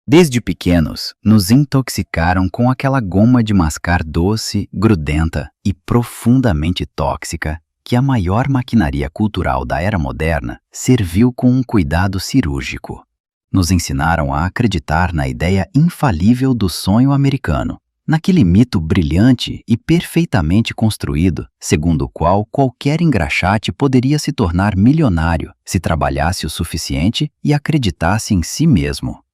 Desde pequenos, nos intoxicaram com aquela goma de mascar doce, grudenta e profundamente tóxica que a maior maquinaria cultural da era moderna serviu com um cuidado cirúrgico. Nos ensinaram a acreditar na ideia infalível do sonho americano, naquele mito brilhante e perfeitamente construído, segundo o qual qualquer engraxate poderia se tornar milionário se trabalhasse o suficiente e acreditasse em si mesmo.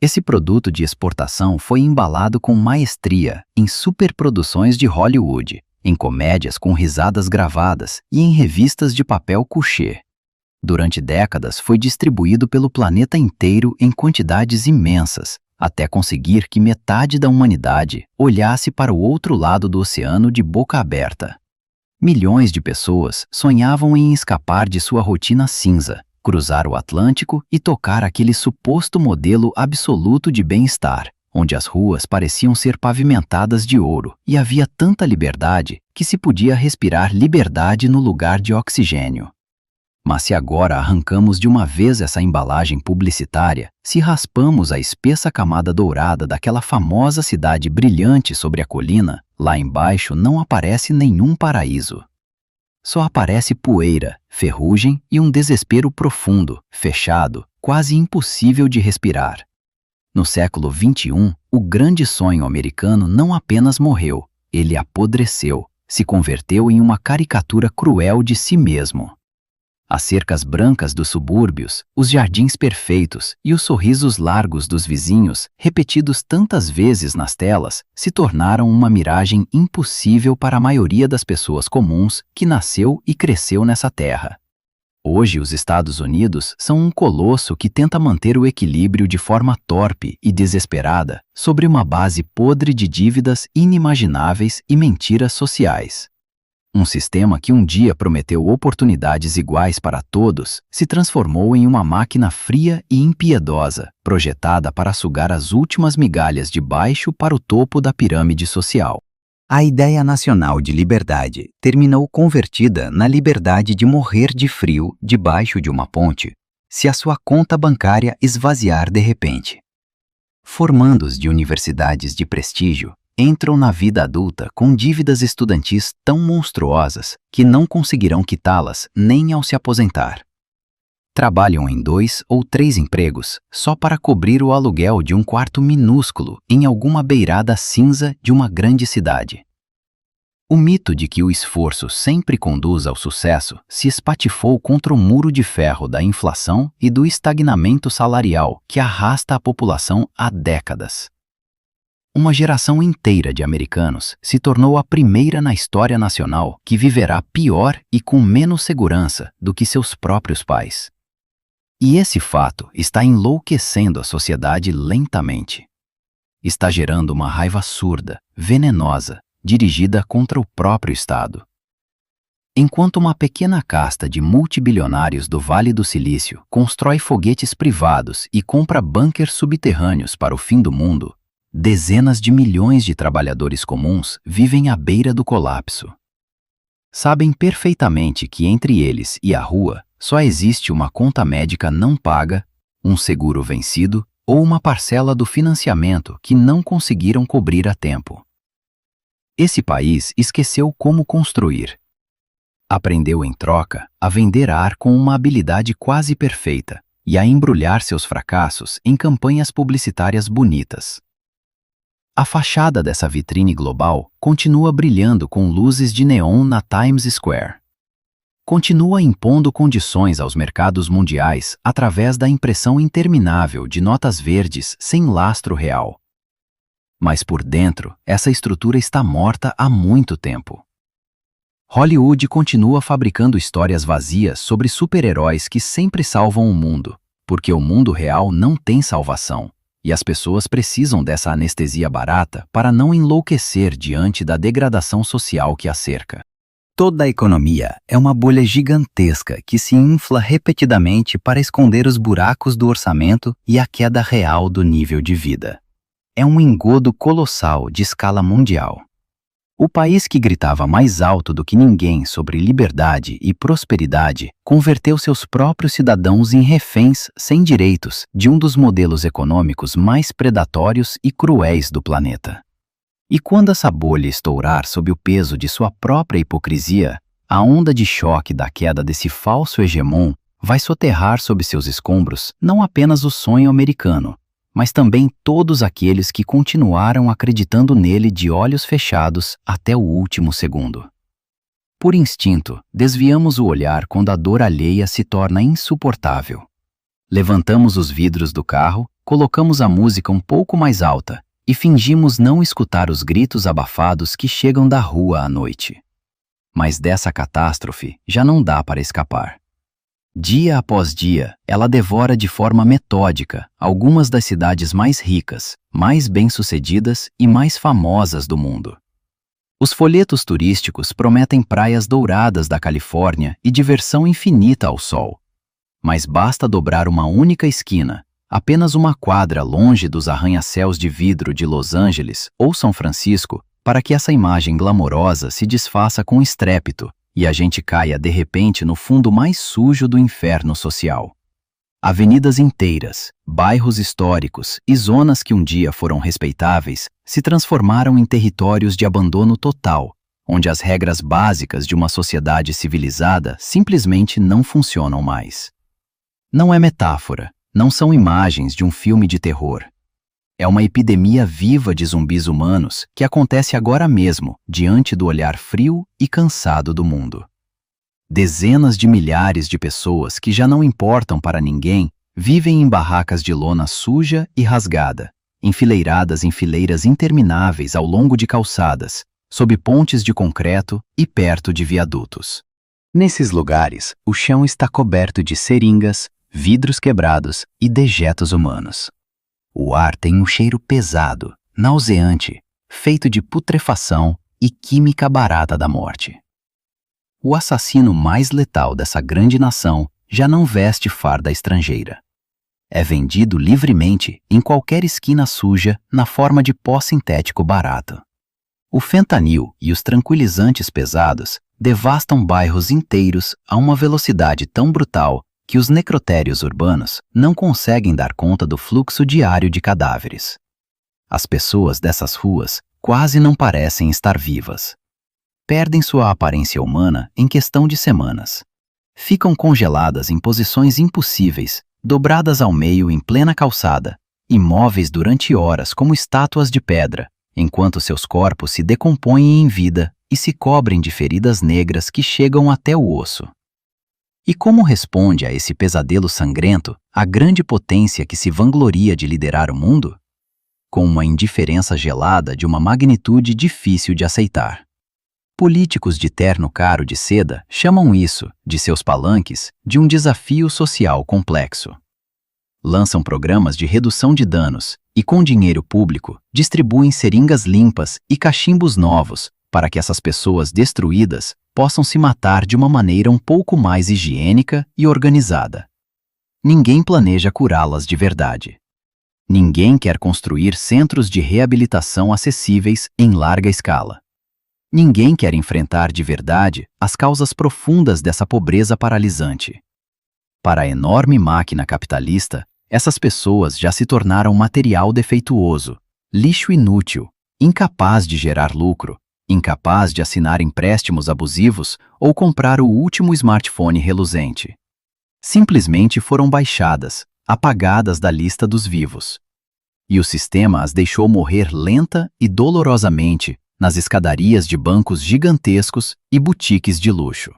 Esse produto de exportação foi embalado com maestria em superproduções de Hollywood, em comédias com risadas gravadas e em revistas de papel couché. Durante décadas foi distribuído pelo planeta inteiro em quantidades imensas, até conseguir que metade da humanidade olhasse para o outro lado do oceano de boca aberta. Milhões de pessoas sonhavam em escapar de sua rotina cinza, cruzar o Atlântico e tocar aquele suposto modelo absoluto de bem-estar, onde as ruas pareciam ser pavimentadas de ouro e havia tanta liberdade que se podia respirar liberdade no lugar de oxigênio. Mas se agora arrancamos de uma vez essa embalagem publicitária, se raspamos a espessa camada dourada daquela famosa cidade brilhante sobre a colina, lá embaixo não aparece nenhum paraíso. Só aparece poeira, ferrugem e um desespero profundo, fechado, quase impossível de respirar. No século XXI, o grande sonho americano não apenas morreu, ele apodreceu, se converteu em uma caricatura cruel de si mesmo. As cercas brancas dos subúrbios, os jardins perfeitos e os sorrisos largos dos vizinhos, repetidos tantas vezes nas telas, se tornaram uma miragem impossível para a maioria das pessoas comuns que nasceu e cresceu nessa terra. Hoje, os Estados Unidos são um colosso que tenta manter o equilíbrio de forma torpe e desesperada sobre uma base podre de dívidas inimagináveis e mentiras sociais. Um sistema que um dia prometeu oportunidades iguais para todos se transformou em uma máquina fria e impiedosa, projetada para sugar as últimas migalhas de baixo para o topo da pirâmide social. A ideia nacional de liberdade terminou convertida na liberdade de morrer de frio debaixo de uma ponte, se a sua conta bancária esvaziar de repente. Formandos de universidades de prestígio entram na vida adulta com dívidas estudantis tão monstruosas que não conseguirão quitá-las nem ao se aposentar. Trabalham em 2 ou 3 empregos só para cobrir o aluguel de um quarto minúsculo em alguma beirada cinza de uma grande cidade. O mito de que o esforço sempre conduz ao sucesso se espatifou contra o muro de ferro da inflação e do estagnamento salarial que arrasta a população há décadas. Uma geração inteira de americanos se tornou a primeira na história nacional que viverá pior e com menos segurança do que seus próprios pais. E esse fato está enlouquecendo a sociedade lentamente. Está gerando uma raiva surda, venenosa, dirigida contra o próprio Estado. Enquanto uma pequena casta de multibilionários do Vale do Silício constrói foguetes privados e compra bunkers subterrâneos para o fim do mundo, dezenas de milhões de trabalhadores comuns vivem à beira do colapso. Sabem perfeitamente que entre eles e a rua só existe uma conta médica não paga, um seguro vencido ou uma parcela do financiamento que não conseguiram cobrir a tempo. Esse país esqueceu como construir. Aprendeu em troca a vender ar com uma habilidade quase perfeita e a embrulhar seus fracassos em campanhas publicitárias bonitas. A fachada dessa vitrine global continua brilhando com luzes de neon na Times Square. Continua impondo condições aos mercados mundiais através da impressão interminável de notas verdes sem lastro real. Mas por dentro, essa estrutura está morta há muito tempo. Hollywood continua fabricando histórias vazias sobre super-heróis que sempre salvam o mundo, porque o mundo real não tem salvação. E as pessoas precisam dessa anestesia barata para não enlouquecer diante da degradação social que a cerca. Toda a economia é uma bolha gigantesca que se infla repetidamente para esconder os buracos do orçamento e a queda real do nível de vida. É um engodo colossal de escala mundial. O país que gritava mais alto do que ninguém sobre liberdade e prosperidade converteu seus próprios cidadãos em reféns sem direitos de um dos modelos econômicos mais predatórios e cruéis do planeta. E quando essa bolha estourar sob o peso de sua própria hipocrisia, a onda de choque da queda desse falso hegemon vai soterrar sob seus escombros não apenas o sonho americano, mas também todos aqueles que continuaram acreditando nele de olhos fechados até o último segundo. Por instinto, desviamos o olhar quando a dor alheia se torna insuportável. Levantamos os vidros do carro, colocamos a música um pouco mais alta e fingimos não escutar os gritos abafados que chegam da rua à noite. Mas dessa catástrofe já não dá para escapar. Dia após dia, ela devora de forma metódica algumas das cidades mais ricas, mais bem-sucedidas e mais famosas do mundo. Os folhetos turísticos prometem praias douradas da Califórnia e diversão infinita ao sol. Mas basta dobrar uma única esquina, apenas uma quadra longe dos arranha-céus de vidro de Los Angeles ou São Francisco, para que essa imagem glamourosa se desfaça com estrépito e a gente caia de repente no fundo mais sujo do inferno social. Avenidas inteiras, bairros históricos e zonas que um dia foram respeitáveis se transformaram em territórios de abandono total, onde as regras básicas de uma sociedade civilizada simplesmente não funcionam mais. Não é metáfora, não são imagens de um filme de terror. É uma epidemia viva de zumbis humanos que acontece agora mesmo, diante do olhar frio e cansado do mundo. Dezenas de milhares de pessoas que já não importam para ninguém vivem em barracas de lona suja e rasgada, enfileiradas em fileiras intermináveis ao longo de calçadas, sob pontes de concreto e perto de viadutos. Nesses lugares, o chão está coberto de seringas, vidros quebrados e dejetos humanos. O ar tem um cheiro pesado, nauseante, feito de putrefação e química barata da morte. O assassino mais letal dessa grande nação já não veste farda estrangeira. É vendido livremente em qualquer esquina suja na forma de pó sintético barato. O fentanil e os tranquilizantes pesados devastam bairros inteiros a uma velocidade tão brutal que os necrotérios urbanos não conseguem dar conta do fluxo diário de cadáveres. As pessoas dessas ruas quase não parecem estar vivas. Perdem sua aparência humana em questão de semanas. Ficam congeladas em posições impossíveis, dobradas ao meio em plena calçada, imóveis durante horas como estátuas de pedra, enquanto seus corpos se decompõem em vida e se cobrem de feridas negras que chegam até o osso. E como responde a esse pesadelo sangrento a grande potência que se vangloria de liderar o mundo? Com uma indiferença gelada de uma magnitude difícil de aceitar. Políticos de terno caro de seda chamam isso, de seus palanques, de um desafio social complexo. Lançam programas de redução de danos e, com dinheiro público, distribuem seringas limpas e cachimbos novos para que essas pessoas destruídas possam se matar de uma maneira um pouco mais higiênica e organizada. Ninguém planeja curá-las de verdade. Ninguém quer construir centros de reabilitação acessíveis em larga escala. Ninguém quer enfrentar de verdade as causas profundas dessa pobreza paralisante. Para a enorme máquina capitalista, essas pessoas já se tornaram material defeituoso, lixo inútil, incapaz de gerar lucro, incapaz de assinar empréstimos abusivos ou comprar o último smartphone reluzente. Simplesmente foram baixadas, apagadas da lista dos vivos. E o sistema as deixou morrer lenta e dolorosamente nas escadarias de bancos gigantescos e boutiques de luxo.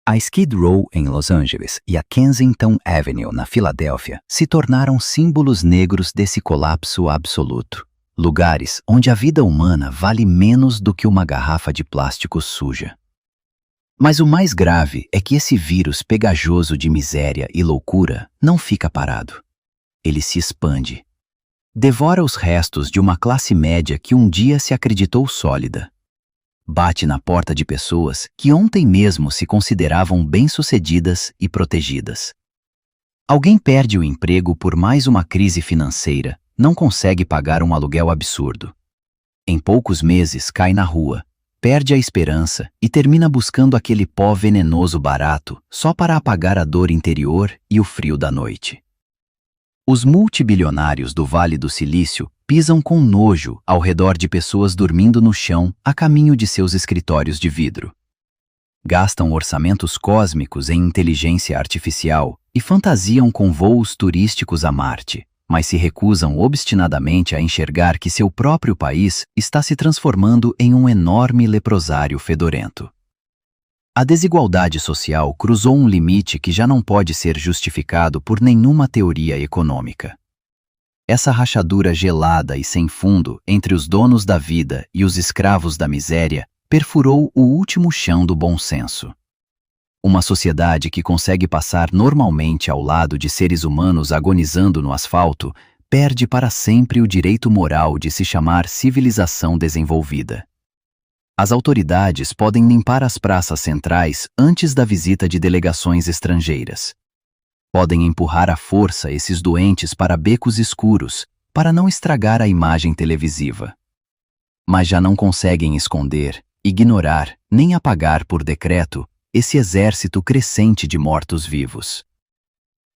A Skid Row em Los Angeles e a Kensington Avenue na Filadélfia se tornaram símbolos negros desse colapso absoluto. Lugares onde a vida humana vale menos do que uma garrafa de plástico suja. Mas o mais grave é que esse vírus pegajoso de miséria e loucura não fica parado. Ele se expande. Devora os restos de uma classe média que um dia se acreditou sólida. Bate na porta de pessoas que ontem mesmo se consideravam bem-sucedidas e protegidas. Alguém perde o emprego por mais uma crise financeira, não consegue pagar um aluguel absurdo. Em poucos meses cai na rua, perde a esperança e termina buscando aquele pó venenoso barato só para apagar a dor interior e o frio da noite. Os multibilionários do Vale do Silício pisam com nojo ao redor de pessoas dormindo no chão a caminho de seus escritórios de vidro. Gastam orçamentos cósmicos em inteligência artificial e fantasiam com voos turísticos a Marte, mas se recusam obstinadamente a enxergar que seu próprio país está se transformando em um enorme leprosário fedorento. A desigualdade social cruzou um limite que já não pode ser justificado por nenhuma teoria econômica. Essa rachadura gelada e sem fundo entre os donos da vida e os escravos da miséria perfurou o último chão do bom senso. Uma sociedade que consegue passar normalmente ao lado de seres humanos agonizando no asfalto perde para sempre o direito moral de se chamar civilização desenvolvida. As autoridades podem limpar as praças centrais antes da visita de delegações estrangeiras. Podem empurrar à força esses doentes para becos escuros, para não estragar a imagem televisiva. Mas já não conseguem esconder, ignorar, nem apagar por decreto esse exército crescente de mortos-vivos.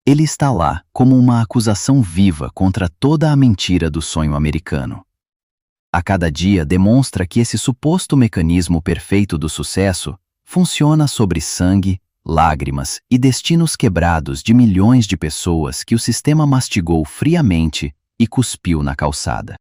Ele está lá como uma acusação viva contra toda a mentira do sonho americano. A cada dia demonstra que esse suposto mecanismo perfeito do sucesso funciona sobre sangue, lágrimas e destinos quebrados de milhões de pessoas que o sistema mastigou friamente e cuspiu na calçada.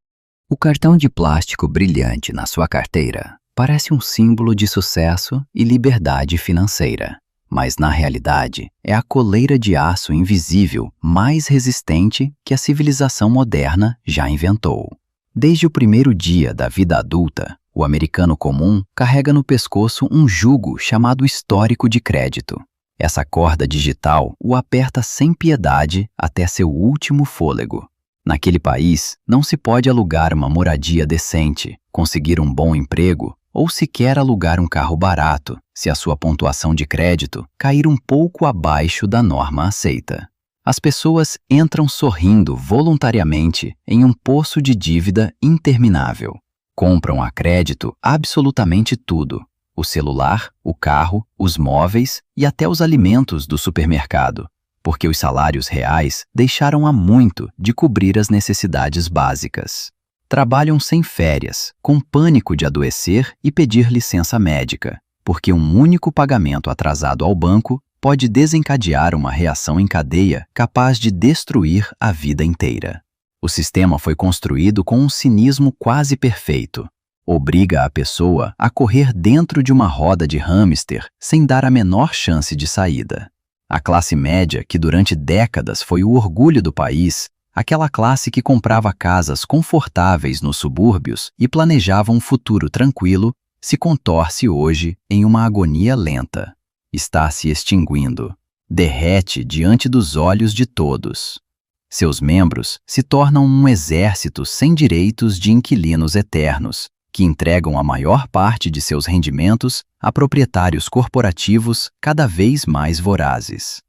O cartão de plástico brilhante na sua carteira parece um símbolo de sucesso e liberdade financeira, mas na realidade é a coleira de aço invisível mais resistente que a civilização moderna já inventou. Desde o primeiro dia da vida adulta, o americano comum carrega no pescoço um jugo chamado histórico de crédito. Essa corda digital o aperta sem piedade até seu último fôlego. Naquele país, não se pode alugar uma moradia decente, conseguir um bom emprego ou sequer alugar um carro barato, se a sua pontuação de crédito cair um pouco abaixo da norma aceita. As pessoas entram sorrindo voluntariamente em um poço de dívida interminável. Compram a crédito absolutamente tudo: o celular, o carro, os móveis e até os alimentos do supermercado, porque os salários reais deixaram há muito de cobrir as necessidades básicas. Trabalham sem férias, com pânico de adoecer e pedir licença médica, porque um único pagamento atrasado ao banco pode desencadear uma reação em cadeia capaz de destruir a vida inteira. O sistema foi construído com um cinismo quase perfeito. Obriga a pessoa a correr dentro de uma roda de hamster sem dar a menor chance de saída. A classe média, que durante décadas foi o orgulho do país, aquela classe que comprava casas confortáveis nos subúrbios e planejava um futuro tranquilo, se contorce hoje em uma agonia lenta. Está se extinguindo. Derrete diante dos olhos de todos. Seus membros se tornam um exército sem direitos de inquilinos eternos, que entregam a maior parte de seus rendimentos a proprietários corporativos cada vez mais vorazes.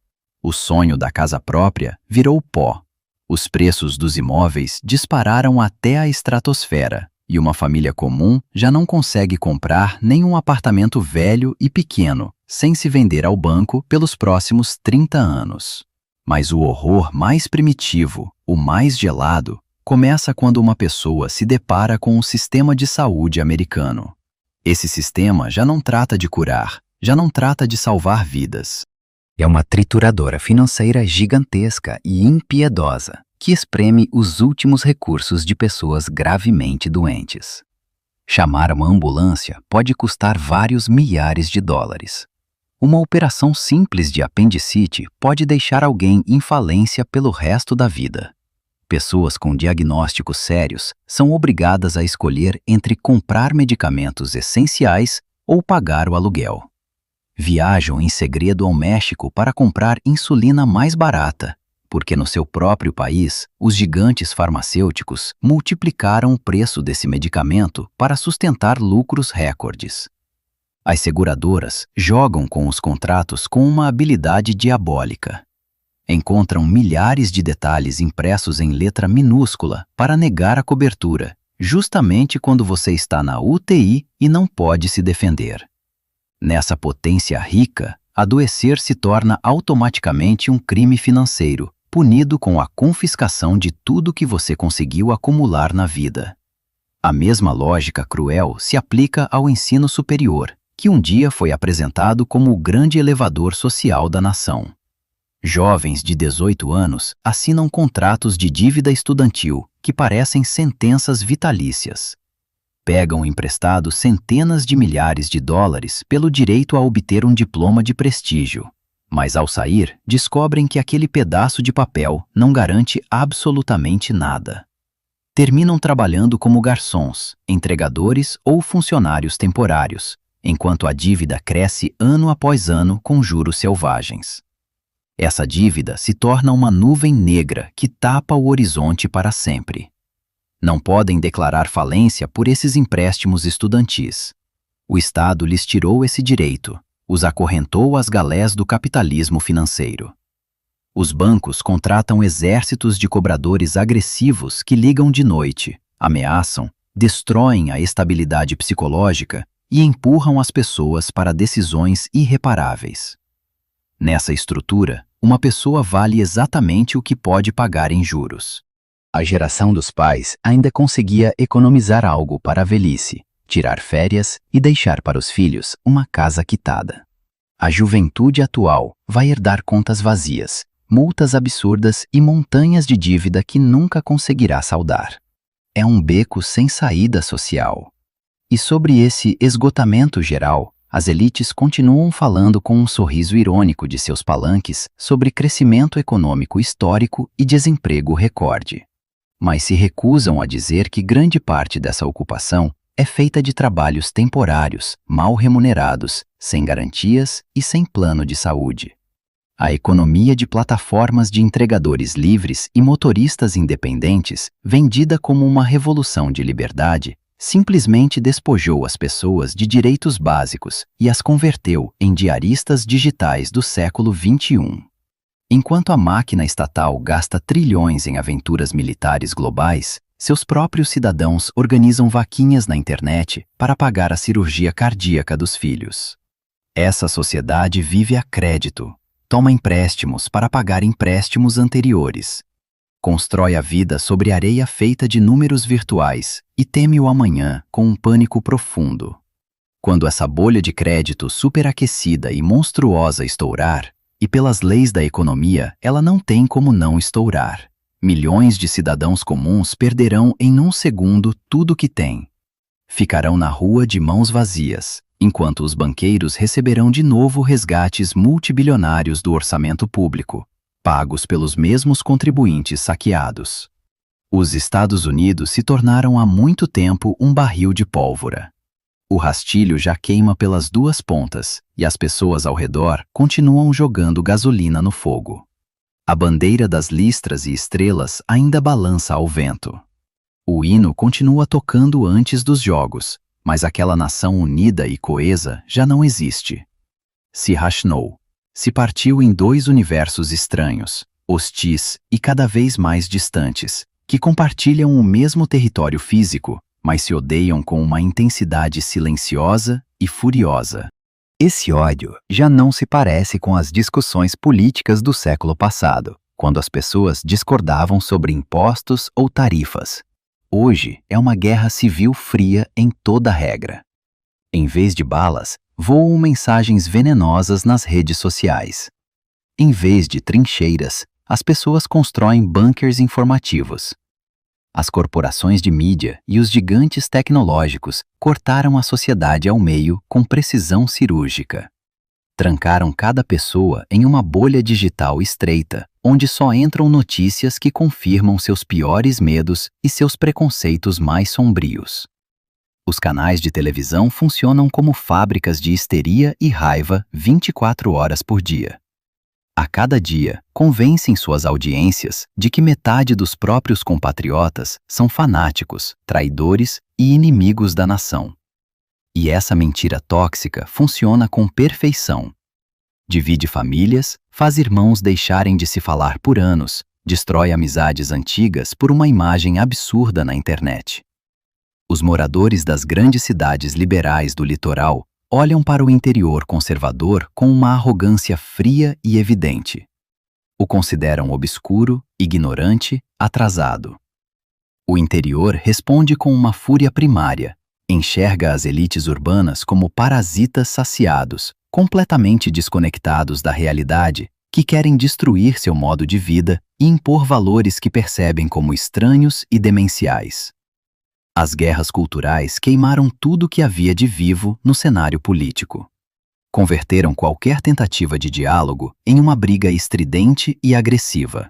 O sonho da casa própria virou pó. Os preços dos imóveis dispararam até a estratosfera, e uma família comum já não consegue comprar nem um apartamento velho e pequeno, sem se vender ao banco pelos próximos 30 anos. Mas o horror mais primitivo, o mais gelado, começa quando uma pessoa se depara com o sistema de saúde americano. Esse sistema já não trata de curar, já não trata de salvar vidas. É uma trituradora financeira gigantesca e impiedosa, que espreme os últimos recursos de pessoas gravemente doentes. Chamar uma ambulância pode custar vários milhares de dólares. Uma operação simples de apendicite pode deixar alguém em falência pelo resto da vida. Pessoas com diagnósticos sérios são obrigadas a escolher entre comprar medicamentos essenciais ou pagar o aluguel. Viajam em segredo ao México para comprar insulina mais barata, porque no seu próprio país, os gigantes farmacêuticos multiplicaram o preço desse medicamento para sustentar lucros recordes. As seguradoras jogam com os contratos com uma habilidade diabólica. Encontram milhares de detalhes impressos em letra minúscula para negar a cobertura, justamente quando você está na UTI e não pode se defender. Nessa potência rica, adoecer se torna automaticamente um crime financeiro, punido com a confiscação de tudo que você conseguiu acumular na vida. A mesma lógica cruel se aplica ao ensino superior, que um dia foi apresentado como o grande elevador social da nação. Jovens de 18 anos assinam contratos de dívida estudantil que parecem sentenças vitalícias. Pegam emprestado centenas de milhares de dólares pelo direito a obter um diploma de prestígio, mas ao sair, descobrem que aquele pedaço de papel não garante absolutamente nada. Terminam trabalhando como garçons, entregadores ou funcionários temporários, enquanto a dívida cresce ano após ano com juros selvagens. Essa dívida se torna uma nuvem negra que tapa o horizonte para sempre. Não podem declarar falência por esses empréstimos estudantis. O Estado lhes tirou esse direito, os acorrentou às galés do capitalismo financeiro. Os bancos contratam exércitos de cobradores agressivos que ligam de noite, ameaçam, destroem a estabilidade psicológica e empurram as pessoas para decisões irreparáveis. Nessa estrutura, uma pessoa vale exatamente o que pode pagar em juros. A geração dos pais ainda conseguia economizar algo para a velhice, tirar férias e deixar para os filhos uma casa quitada. A juventude atual vai herdar contas vazias, multas absurdas e montanhas de dívida que nunca conseguirá saldar. É um beco sem saída social. E sobre esse esgotamento geral, as elites continuam falando com um sorriso irônico de seus palanques sobre crescimento econômico histórico e desemprego recorde. Mas se recusam a dizer que grande parte dessa ocupação é feita de trabalhos temporários, mal remunerados, sem garantias e sem plano de saúde. A economia de plataformas de entregadores livres e motoristas independentes, vendida como uma revolução de liberdade, simplesmente despojou as pessoas de direitos básicos e as converteu em diaristas digitais do século XXI. Enquanto a máquina estatal gasta trilhões em aventuras militares globais, seus próprios cidadãos organizam vaquinhas na internet para pagar a cirurgia cardíaca dos filhos. Essa sociedade vive a crédito, toma empréstimos para pagar empréstimos anteriores, constrói a vida sobre areia feita de números virtuais e teme o amanhã com um pânico profundo. Quando essa bolha de crédito superaquecida e monstruosa estourar, e pelas leis da economia ela não tem como não estourar, milhões de cidadãos comuns perderão em um segundo tudo o que têm. Ficarão na rua de mãos vazias, enquanto os banqueiros receberão de novo resgates multibilionários do orçamento público, pagos pelos mesmos contribuintes saqueados. Os Estados Unidos se tornaram há muito tempo um barril de pólvora. O rastilho já queima pelas duas pontas e as pessoas ao redor continuam jogando gasolina no fogo. A bandeira das listras e estrelas ainda balança ao vento. O hino continua tocando antes dos jogos, mas aquela nação unida e coesa já não existe. Se rachnou. Se partiu em dois universos estranhos, hostis e cada vez mais distantes, que compartilham o mesmo território físico, mas se odeiam com uma intensidade silenciosa e furiosa. Esse ódio já não se parece com as discussões políticas do século passado, quando as pessoas discordavam sobre impostos ou tarifas. Hoje é uma guerra civil fria em toda regra. Em vez de balas, voam mensagens venenosas nas redes sociais. Em vez de trincheiras, as pessoas constroem bunkers informativos. As corporações de mídia e os gigantes tecnológicos cortaram a sociedade ao meio com precisão cirúrgica. Trancaram cada pessoa em uma bolha digital estreita, onde só entram notícias que confirmam seus piores medos e seus preconceitos mais sombrios. Os canais de televisão funcionam como fábricas de histeria e raiva 24 horas por dia. A cada dia, convencem suas audiências de que metade dos próprios compatriotas são fanáticos, traidores e inimigos da nação. E essa mentira tóxica funciona com perfeição. Divide famílias, faz irmãos deixarem de se falar por anos, destrói amizades antigas por uma imagem absurda na internet. Os moradores das grandes cidades liberais do litoral olham para o interior conservador com uma arrogância fria e evidente. O consideram obscuro, ignorante, atrasado. O interior responde com uma fúria primária, enxerga as elites urbanas como parasitas saciados, completamente desconectados da realidade, que querem destruir seu modo de vida e impor valores que percebem como estranhos e demenciais. As guerras culturais queimaram tudo que havia de vivo no cenário político. Converteram qualquer tentativa de diálogo em uma briga estridente e agressiva.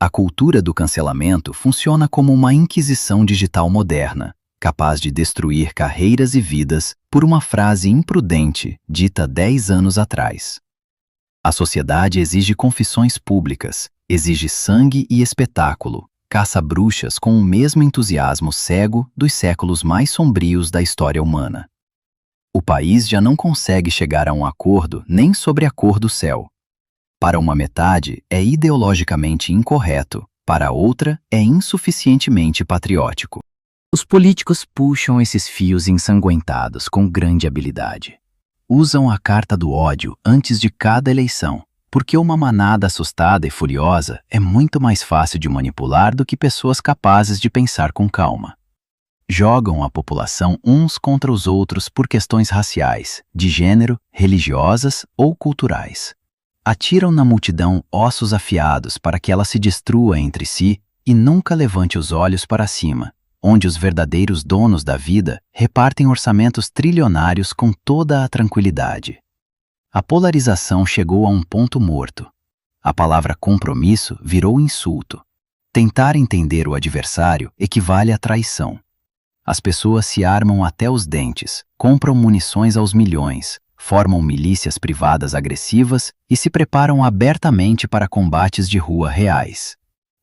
A cultura do cancelamento funciona como uma inquisição digital moderna, capaz de destruir carreiras e vidas por uma frase imprudente dita 10 anos atrás. A sociedade exige confissões públicas, exige sangue e espetáculo, caça bruxas com o mesmo entusiasmo cego dos séculos mais sombrios da história humana. O país já não consegue chegar a um acordo nem sobre a cor do céu. Para uma metade, é ideologicamente incorreto, para a outra, é insuficientemente patriótico. Os políticos puxam esses fios ensanguentados com grande habilidade. Usam a carta do ódio antes de cada eleição, porque uma manada assustada e furiosa é muito mais fácil de manipular do que pessoas capazes de pensar com calma. Jogam a população uns contra os outros por questões raciais, de gênero, religiosas ou culturais. Atiram na multidão ossos afiados para que ela se destrua entre si e nunca levante os olhos para cima, onde os verdadeiros donos da vida repartem orçamentos trilionários com toda a tranquilidade. A polarização chegou a um ponto morto. A palavra compromisso virou insulto. Tentar entender o adversário equivale à traição. As pessoas se armam até os dentes, compram munições aos milhões, formam milícias privadas agressivas e se preparam abertamente para combates de rua reais.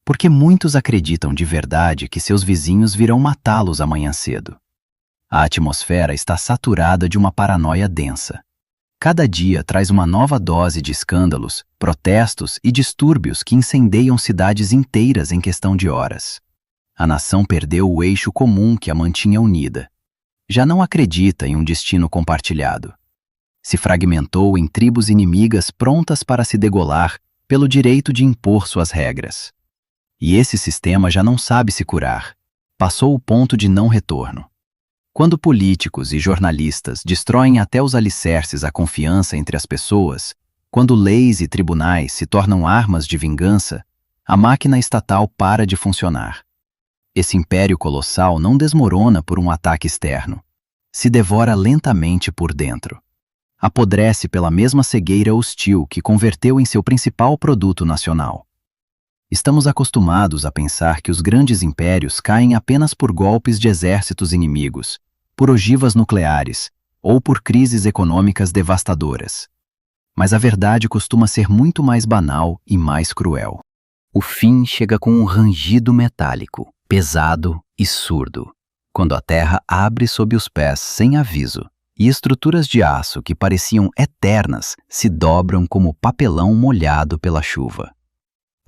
Porque muitos acreditam de verdade que seus vizinhos virão matá-los amanhã cedo. A atmosfera está saturada de uma paranoia densa. Cada dia traz uma nova dose de escândalos, protestos e distúrbios que incendeiam cidades inteiras em questão de horas. A nação perdeu o eixo comum que a mantinha unida. Já não acredita em um destino compartilhado. Se fragmentou em tribos inimigas prontas para se degolar pelo direito de impor suas regras. E esse sistema já não sabe se curar. Passou o ponto de não retorno. Quando políticos e jornalistas destroem até os alicerces à confiança entre as pessoas, quando leis e tribunais se tornam armas de vingança, a máquina estatal para de funcionar. Esse império colossal não desmorona por um ataque externo. Se devora lentamente por dentro. Apodrece pela mesma cegueira hostil que converteu em seu principal produto nacional. Estamos acostumados a pensar que os grandes impérios caem apenas por golpes de exércitos inimigos, por ogivas nucleares ou por crises econômicas devastadoras. Mas a verdade costuma ser muito mais banal e mais cruel. O fim chega com um rangido metálico, pesado e surdo, quando a terra abre sob os pés sem aviso e estruturas de aço que pareciam eternas se dobram como papelão molhado pela chuva.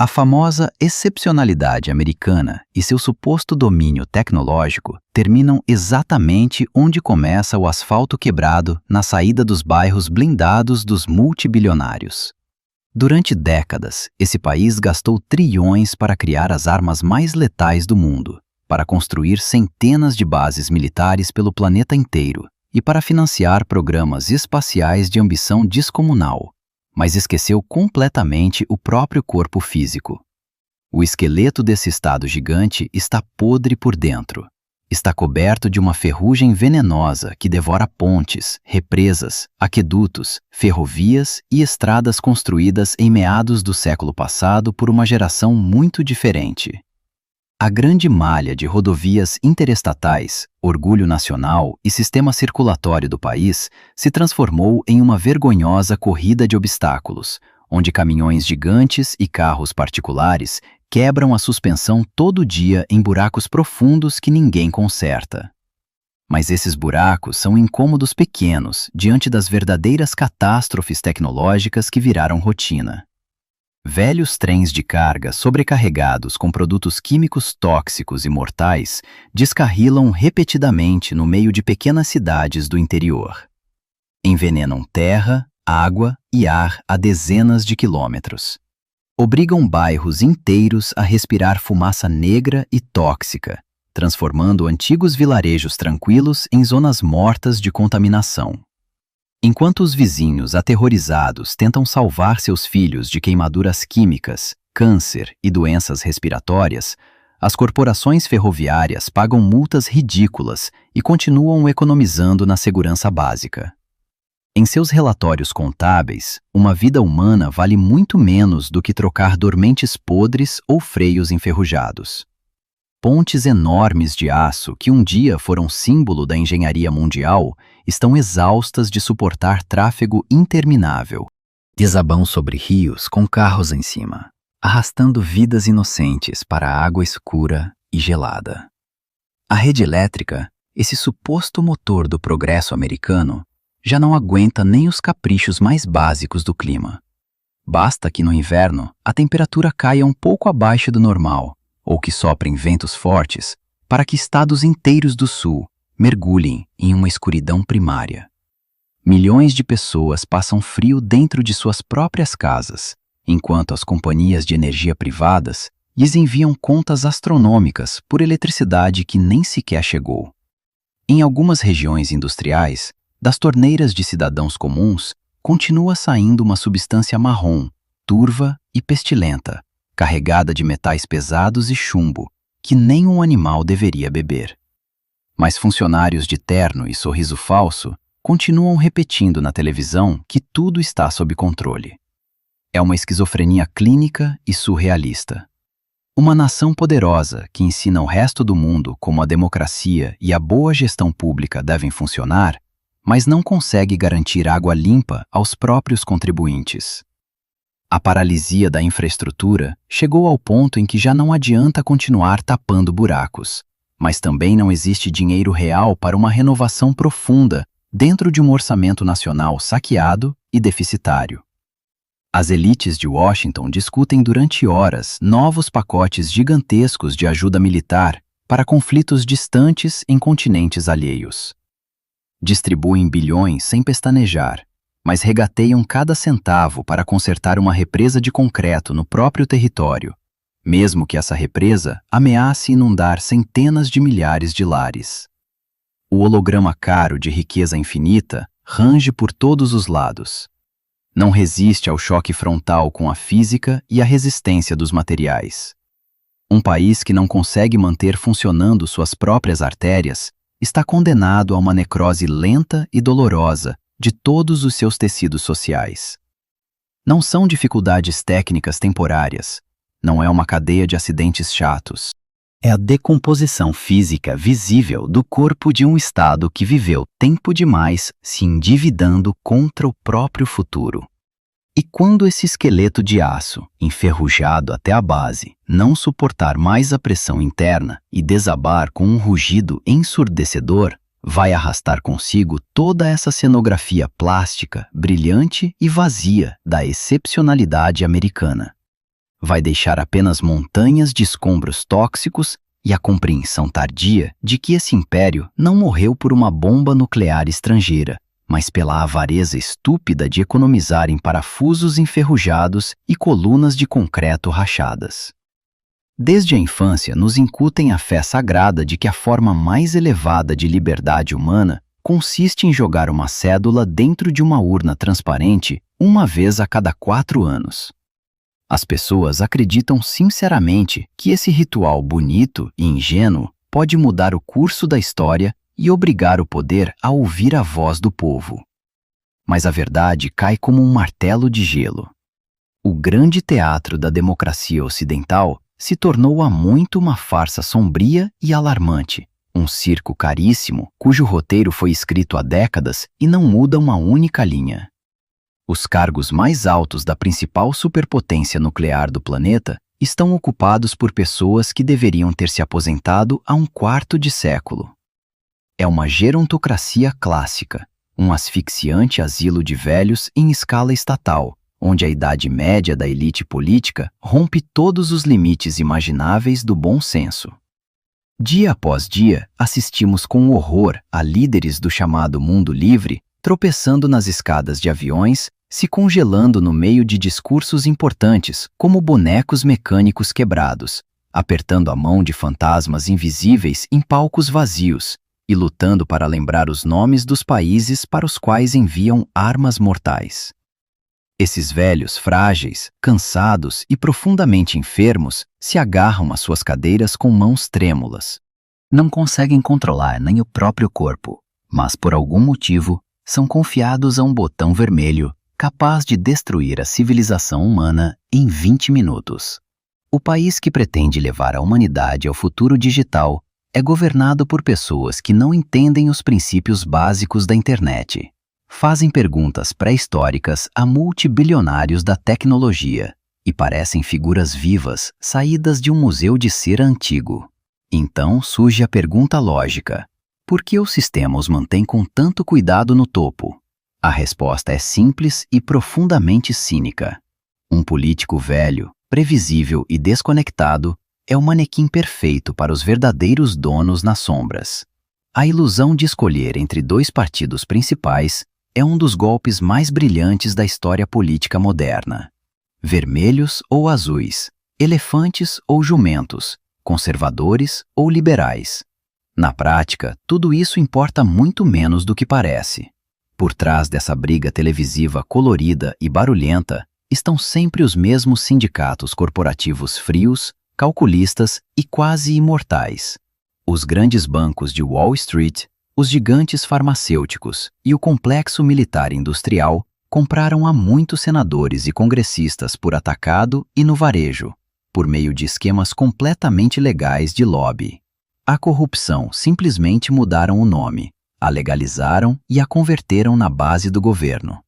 A famosa excepcionalidade americana e seu suposto domínio tecnológico terminam exatamente onde começa o asfalto quebrado na saída dos bairros blindados dos multibilionários. Durante décadas, esse país gastou trilhões para criar as armas mais letais do mundo, para construir centenas de bases militares pelo planeta inteiro e para financiar programas espaciais de ambição descomunal, mas esqueceu completamente o próprio corpo físico. O esqueleto desse estado gigante está podre por dentro. Está coberto de uma ferrugem venenosa que devora pontes, represas, aquedutos, ferrovias e estradas construídas em meados do século passado por uma geração muito diferente. A grande malha de rodovias interestatais, orgulho nacional e sistema circulatório do país se transformou em uma vergonhosa corrida de obstáculos, onde caminhões gigantes e carros particulares quebram a suspensão todo dia em buracos profundos que ninguém conserta. Mas esses buracos são incômodos pequenos diante das verdadeiras catástrofes tecnológicas que viraram rotina. Velhos trens de carga sobrecarregados com produtos químicos tóxicos e mortais descarrilam repetidamente no meio de pequenas cidades do interior. Envenenam terra, água e ar a dezenas de quilômetros. Obrigam bairros inteiros a respirar fumaça negra e tóxica, transformando antigos vilarejos tranquilos em zonas mortas de contaminação. Enquanto os vizinhos aterrorizados tentam salvar seus filhos de queimaduras químicas, câncer e doenças respiratórias, as corporações ferroviárias pagam multas ridículas e continuam economizando na segurança básica. Em seus relatórios contábeis, uma vida humana vale muito menos do que trocar dormentes podres ou freios enferrujados. Pontes enormes de aço que um dia foram símbolo da engenharia mundial estão exaustas de suportar tráfego interminável. Desabam sobre rios com carros em cima, arrastando vidas inocentes para a água escura e gelada. A rede elétrica, esse suposto motor do progresso americano, já não aguenta nem os caprichos mais básicos do clima. Basta que no inverno a temperatura caia um pouco abaixo do normal, ou que soprem ventos fortes, para que estados inteiros do sul mergulhem em uma escuridão primária. Milhões de pessoas passam frio dentro de suas próprias casas, enquanto as companhias de energia privadas lhes enviam contas astronômicas por eletricidade que nem sequer chegou. Em algumas regiões industriais, das torneiras de cidadãos comuns, continua saindo uma substância marrom, turva e pestilenta, carregada de metais pesados e chumbo, que nem um animal deveria beber. Mas funcionários de terno e sorriso falso continuam repetindo na televisão que tudo está sob controle. É uma esquizofrenia clínica e surrealista. Uma nação poderosa que ensina o resto do mundo como a democracia e a boa gestão pública devem funcionar, mas não consegue garantir água limpa aos próprios contribuintes. A paralisia da infraestrutura chegou ao ponto em que já não adianta continuar tapando buracos, mas também não existe dinheiro real para uma renovação profunda dentro de um orçamento nacional saqueado e deficitário. As elites de Washington discutem durante horas novos pacotes gigantescos de ajuda militar para conflitos distantes em continentes alheios. Distribuem bilhões sem pestanejar, mas regateiam cada centavo para consertar uma represa de concreto no próprio território, mesmo que essa represa ameace inundar centenas de milhares de lares. O holograma caro de riqueza infinita range por todos os lados. Não resiste ao choque frontal com a física e a resistência dos materiais. Um país que não consegue manter funcionando suas próprias artérias está condenado a uma necrose lenta e dolorosa de todos os seus tecidos sociais. Não são dificuldades técnicas temporárias, não é uma cadeia de acidentes chatos. É a decomposição física visível do corpo de um Estado que viveu tempo demais se endividando contra o próprio futuro. E quando esse esqueleto de aço, enferrujado até a base, não suportar mais a pressão interna e desabar com um rugido ensurdecedor, vai arrastar consigo toda essa cenografia plástica, brilhante e vazia da excepcionalidade americana. Vai deixar apenas montanhas de escombros tóxicos e a compreensão tardia de que esse império não morreu por uma bomba nuclear estrangeira, mas pela avareza estúpida de economizar em parafusos enferrujados e colunas de concreto rachadas. Desde a infância nos incutem a fé sagrada de que a forma mais elevada de liberdade humana consiste em jogar uma cédula dentro de uma urna transparente uma vez a cada 4 anos. As pessoas acreditam sinceramente que esse ritual bonito e ingênuo pode mudar o curso da história e obrigar o poder a ouvir a voz do povo. Mas a verdade cai como um martelo de gelo. O grande teatro da democracia ocidental se tornou há muito uma farsa sombria e alarmante, um circo caríssimo cujo roteiro foi escrito há décadas e não muda uma única linha. Os cargos mais altos da principal superpotência nuclear do planeta estão ocupados por pessoas que deveriam ter se aposentado há um quarto de século. É uma gerontocracia clássica, um asfixiante asilo de velhos em escala estatal, onde a idade média da elite política rompe todos os limites imagináveis do bom senso. Dia após dia, assistimos com horror a líderes do chamado mundo livre tropeçando nas escadas de aviões, se congelando no meio de discursos importantes, como bonecos mecânicos quebrados, apertando a mão de fantasmas invisíveis em palcos vazios e lutando para lembrar os nomes dos países para os quais enviam armas mortais. Esses velhos frágeis, cansados e profundamente enfermos se agarram às suas cadeiras com mãos trêmulas. Não conseguem controlar nem o próprio corpo, mas por algum motivo são confiados a um botão vermelho capaz de destruir a civilização humana em 20 minutos. O país que pretende levar a humanidade ao futuro digital é governado por pessoas que não entendem os princípios básicos da internet. Fazem perguntas pré-históricas a multibilionários da tecnologia e parecem figuras vivas saídas de um museu de cera antigo. Então surge a pergunta lógica: por que o sistema os mantém com tanto cuidado no topo? A resposta é simples e profundamente cínica. Um político velho, previsível e desconectado é o manequim perfeito para os verdadeiros donos nas sombras. A ilusão de escolher entre dois partidos principais é um dos golpes mais brilhantes da história política moderna. Vermelhos ou azuis, elefantes ou jumentos, conservadores ou liberais. Na prática, tudo isso importa muito menos do que parece. Por trás dessa briga televisiva colorida e barulhenta estão sempre os mesmos sindicatos corporativos frios, calculistas e quase imortais. Os grandes bancos de Wall Street, os gigantes farmacêuticos e o complexo militar industrial compraram a muitos senadores e congressistas por atacado e no varejo, por meio de esquemas completamente legais de lobby. A corrupção simplesmente mudaram o nome, a legalizaram e a converteram na base do governo.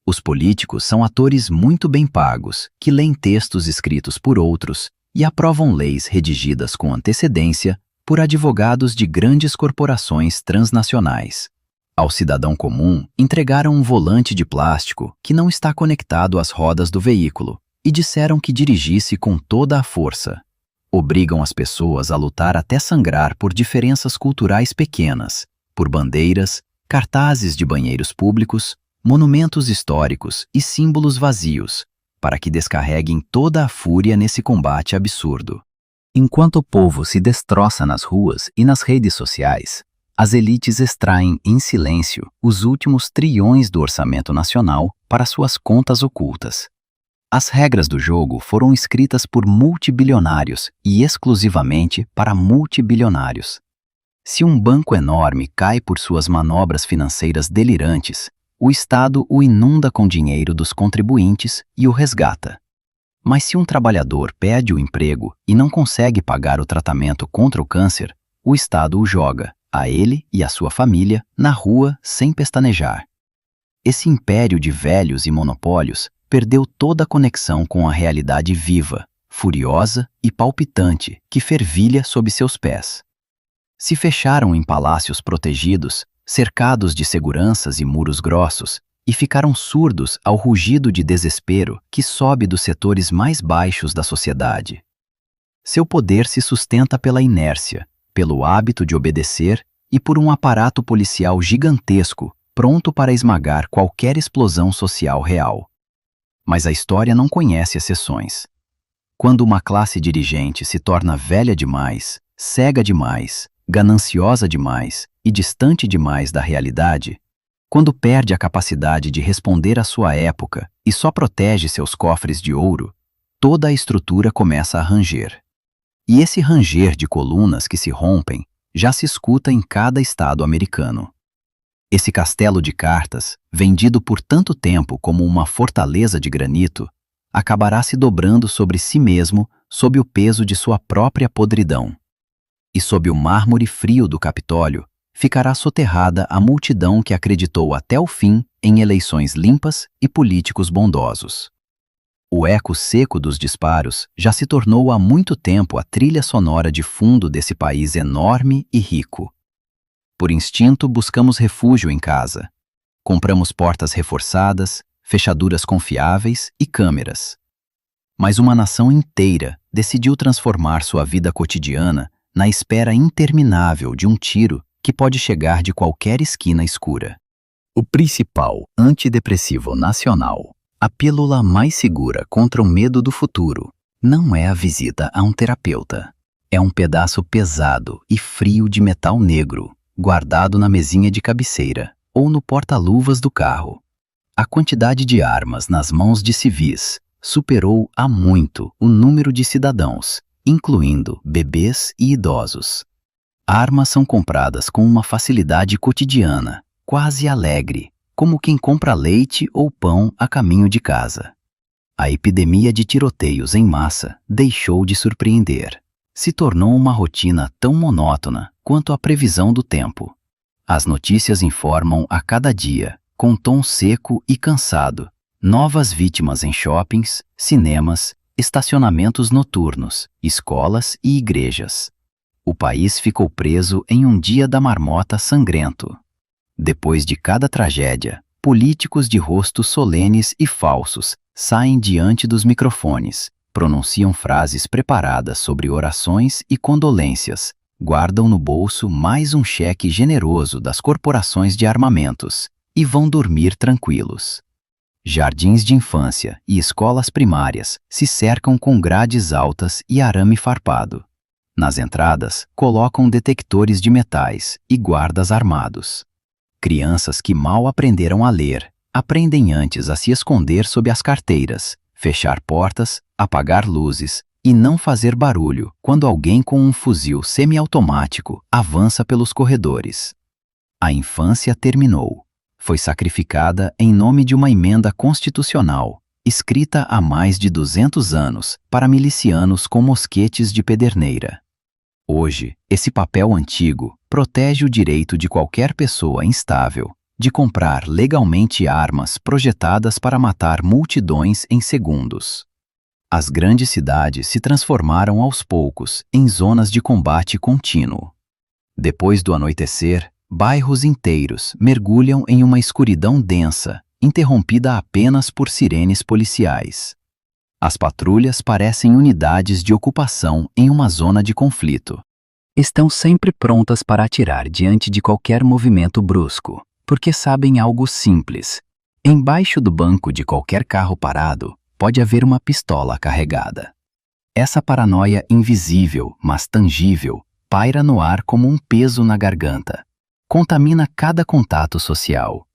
Os políticos são atores muito bem pagos, que leem textos escritos por outros e aprovam leis redigidas com antecedência por advogados de grandes corporações transnacionais. Ao cidadão comum, entregaram um volante de plástico que não está conectado às rodas do veículo e disseram que dirigisse com toda a força. Obrigam as pessoas a lutar até sangrar por diferenças culturais pequenas, por bandeiras, cartazes de banheiros públicos, monumentos históricos e símbolos vazios, para que descarreguem toda a fúria nesse combate absurdo. Enquanto o povo se destroça nas ruas e nas redes sociais, as elites extraem em silêncio os últimos trilhões do orçamento nacional para suas contas ocultas. As regras do jogo foram escritas por multibilionários e exclusivamente para multibilionários. Se um banco enorme cai por suas manobras financeiras delirantes, o Estado o inunda com dinheiro dos contribuintes e o resgata. Mas se um trabalhador perde o emprego e não consegue pagar o tratamento contra o câncer, o Estado o joga, a ele e a sua família, na rua sem pestanejar. Esse império de velhos e monopólios perdeu toda a conexão com a realidade viva, furiosa e palpitante que fervilha sob seus pés. Se fecharam em palácios protegidos, cercados de seguranças e muros grossos, e ficaram surdos ao rugido de desespero que sobe dos setores mais baixos da sociedade. Seu poder se sustenta pela inércia, pelo hábito de obedecer e por um aparato policial gigantesco, pronto para esmagar qualquer explosão social real. Mas a história não conhece exceções. Quando uma classe dirigente se torna velha demais, cega demais, gananciosa demais e distante demais da realidade, quando perde a capacidade de responder à sua época e só protege seus cofres de ouro, toda a estrutura começa a ranger. E esse ranger de colunas que se rompem já se escuta em cada estado americano. Esse castelo de cartas, vendido por tanto tempo como uma fortaleza de granito, acabará se dobrando sobre si mesmo sob o peso de sua própria podridão. E sob o mármore frio do Capitólio, ficará soterrada a multidão que acreditou até o fim em eleições limpas e políticos bondosos. O eco seco dos disparos já se tornou há muito tempo a trilha sonora de fundo desse país enorme e rico. Por instinto, buscamos refúgio em casa. Compramos portas reforçadas, fechaduras confiáveis e câmeras. Mas uma nação inteira decidiu transformar sua vida cotidiana na espera interminável de um tiro que pode chegar de qualquer esquina escura. O principal antidepressivo nacional, a pílula mais segura contra o medo do futuro, não é a visita a um terapeuta. É um pedaço pesado e frio de metal negro, guardado na mesinha de cabeceira ou no porta-luvas do carro. A quantidade de armas nas mãos de civis superou há muito o número de cidadãos, incluindo bebês e idosos. Armas são compradas com uma facilidade cotidiana, quase alegre, como quem compra leite ou pão a caminho de casa. A epidemia de tiroteios em massa deixou de surpreender. Se tornou uma rotina tão monótona quanto a previsão do tempo. As notícias informam a cada dia, com tom seco e cansado, novas vítimas em shoppings, cinemas, estacionamentos noturnos, escolas e igrejas. O país ficou preso em um dia da marmota sangrento. Depois de cada tragédia, políticos de rostos solenes e falsos saem diante dos microfones, pronunciam frases preparadas sobre orações e condolências, guardam no bolso mais um cheque generoso das corporações de armamentos e vão dormir tranquilos. Jardins de infância e escolas primárias se cercam com grades altas e arame farpado. Nas entradas, colocam detectores de metais e guardas armados. Crianças que mal aprenderam a ler, aprendem antes a se esconder sob as carteiras, fechar portas, apagar luzes e não fazer barulho quando alguém com um fuzil semiautomático avança pelos corredores. A infância terminou. Foi sacrificada em nome de uma emenda constitucional, escrita há mais de 200 anos para milicianos com mosquetes de pederneira. Hoje, esse papel antigo protege o direito de qualquer pessoa instável de comprar legalmente armas projetadas para matar multidões em segundos. As grandes cidades se transformaram aos poucos em zonas de combate contínuo. Depois do anoitecer, bairros inteiros mergulham em uma escuridão densa, interrompida apenas por sirenes policiais. As patrulhas parecem unidades de ocupação em uma zona de conflito. Estão sempre prontas para atirar diante de qualquer movimento brusco, porque sabem algo simples. Embaixo do banco de qualquer carro parado, pode haver uma pistola carregada. Essa paranoia invisível, mas tangível, paira no ar como um peso na garganta. Contamina cada contato social.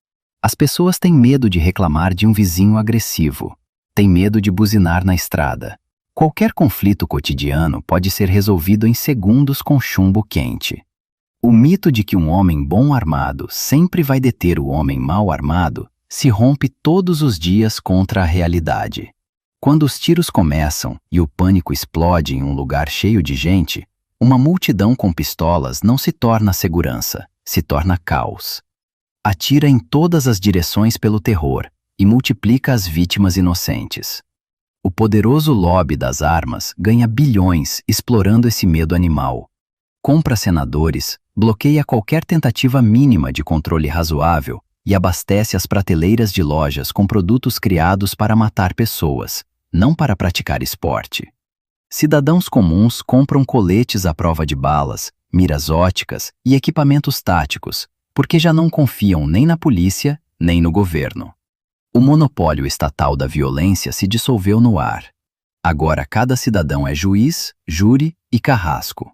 As pessoas têm medo de reclamar de um vizinho agressivo, têm medo de buzinar na estrada. Qualquer conflito cotidiano pode ser resolvido em segundos com chumbo quente. O mito de que um homem bom armado sempre vai deter o homem mal armado se rompe todos os dias contra a realidade. Quando os tiros começam e o pânico explode em um lugar cheio de gente, uma multidão com pistolas não se torna segurança, se torna caos. Atira em todas as direções pelo terror e multiplica as vítimas inocentes. O poderoso lobby das armas ganha bilhões explorando esse medo animal. Compra senadores, bloqueia qualquer tentativa mínima de controle razoável e abastece as prateleiras de lojas com produtos criados para matar pessoas, não para praticar esporte. Cidadãos comuns compram coletes à prova de balas, miras óticas e equipamentos táticos, porque já não confiam nem na polícia, nem no governo. O monopólio estatal da violência se dissolveu no ar. Agora cada cidadão é juiz, júri e carrasco.